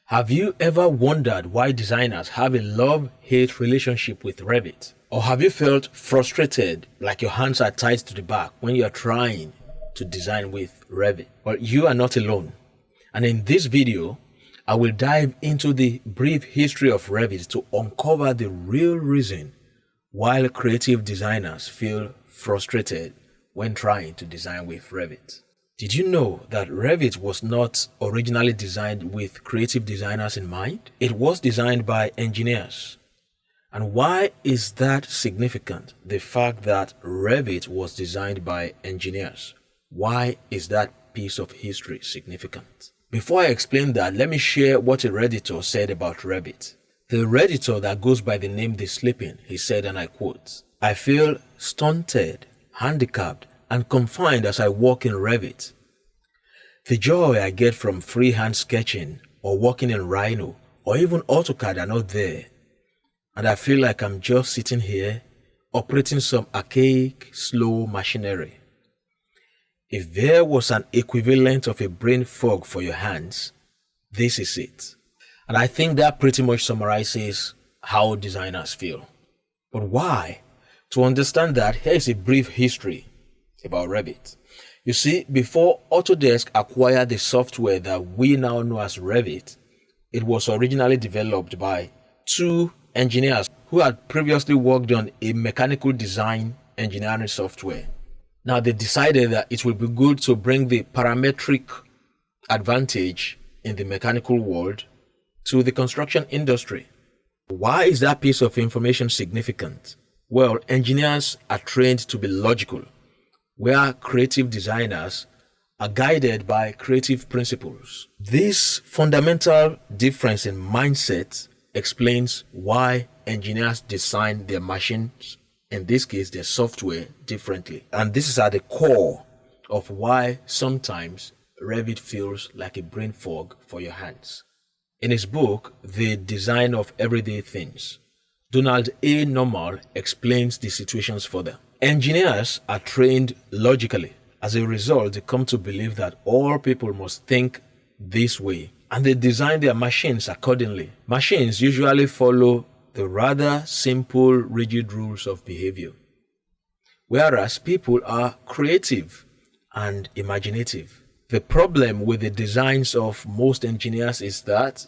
Have you ever wondered why designers have a love-hate relationship with Revit? Or have you felt frustrated, like your hands are tied to the back when you are trying to design with Revit? Well, you are not alone. And in this video, I will dive into the brief history of Revit to uncover the real reason why creative designers feel frustrated when trying to design with Revit. Did you know that Revit was not originally designed with creative designers in mind? It was designed by engineers. And why is that significant? The fact that Revit was designed by engineers. Why is that piece of history significant? Before I explain that, let me share what a Redditor said about Revit. The Redditor that goes by the name The Sleeping, he said, and I quote, "I feel stunted, handicapped, and confined as I work in Revit. The joy I get from freehand sketching or working in Rhino or even AutoCAD are not there. And I feel like I'm just sitting here operating some archaic, slow machinery. If there was an equivalent of a brain fog for your hands, this is it." And I think that pretty much summarizes how designers feel. But why? To understand that, here is a brief history about Revit. You see, before Autodesk acquired the software that we now know as Revit, it was originally developed by two engineers who had previously worked on a mechanical design engineering software. Now they decided that it would be good to bring the parametric advantage in the mechanical world to the construction industry. Why is that piece of information significant? Well, engineers are trained to be logical, where creative designers are guided by creative principles. This fundamental difference in mindset explains why engineers design their machines, in this case their software, differently. And this is at the core of why sometimes Revit feels like a brain fog for your hands. In his book, The Design of Everyday Things, Donald A. Normal explains the situations further. Engineers are trained logically. As a result, they come to believe that all people must think this way, and they design their machines accordingly. Machines usually follow the rather simple, rigid rules of behavior, whereas people are creative and imaginative. The problem with the designs of most engineers is that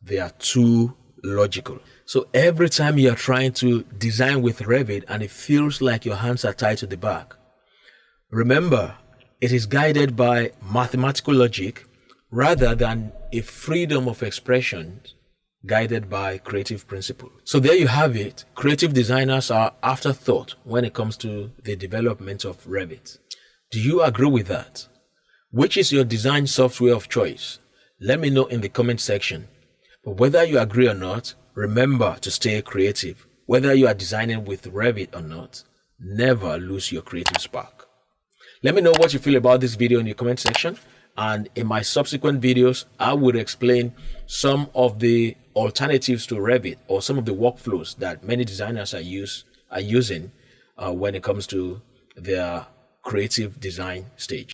they are too logical. So every time you are trying to design with Revit and it feels like your hands are tied to the back, remember, it is guided by mathematical logic rather than a freedom of expression guided by creative principle. So there you have it. Creative designers are afterthought when it comes to the development of Revit. Do you agree with that? Which is your design software of choice? Let me know in the comment section. But whether you agree or not, remember to stay creative. Whether you are designing with Revit or not, never lose your creative spark. Let me know what you feel about this video in the comment section. And in my subsequent videos, I would explain some of the alternatives to Revit or some of the workflows that many designers are using when it comes to their creative design stage.